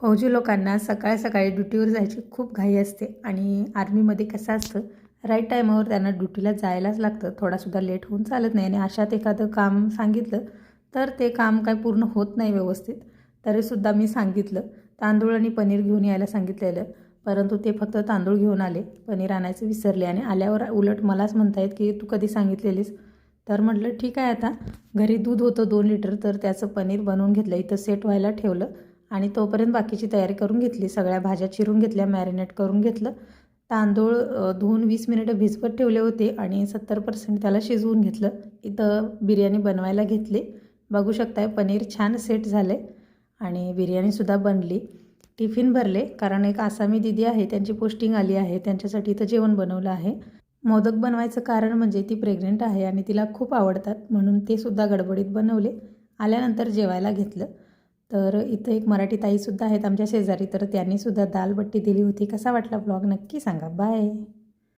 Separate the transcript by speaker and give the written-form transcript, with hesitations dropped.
Speaker 1: फौजी लोकांना सकाळ सकाळी ड्युटीवर जायची खूप घाई असते आणि आर्मीमध्ये कसं असतं, राईट टायमावर त्यांना ड्युटीला जायलाच लागतं. थोडासुद्धा लेट होऊन चालत नाही आणि अशात एखादं काम सांगितलं तर ते काम काय पूर्ण होत नाही व्यवस्थित. तरीसुद्धा मी सांगितलं, तांदूळ आणि पनीर घेऊन यायला सांगितलेलं, परंतु ते फक्त तांदूळ घेऊन आले, पनीर आणायचं विसरले आणि आल्यावर उलट मलाच म्हणतायत की तू कधी सांगितलेलीस. तर म्हटलं ठीक आहे, आता घरी दूध होतं 2 लिटर, तर त्याचं पनीर बनवून घेतलं, इथं सेट व्हायला ठेवलं आणि तोपर्यंत बाकीची तयारी करून घेतली. सगळ्या भाज्या चिरून घेतल्या, मॅरिनेट करून घेतलं. तांदूळ धुवून 20 मिनिटं भिजवत ठेवले होते आणि 70% त्याला शिजवून घेतलं. इथं बिर्याणी बनवायला घेतली. बघू शकताय पनीर छान सेट झाले आणि बिर्याणीसुद्धा बनली. टिफिन भरले, कारण एक आसामी दीदी आहे, त्यांची पोस्टिंग आली आहे, त्यांच्यासाठी इथं जेवण बनवलं आहे. मोदक बनवायचं कारण म्हणजे ती प्रेग्नंट आहे आणि तिला खूप आवडतात, म्हणून ते सुद्धा गडबडीत बनवले. आल्यानंतर जेवायला घेतलं. तर इथं एक मराठी ताईसुद्धा आहेत आमच्या शेजारी, तर त्यांनीसुद्धा दाल बट्टी दिली होती. कसा वाटला ब्लॉग नक्की सांगा. बाय.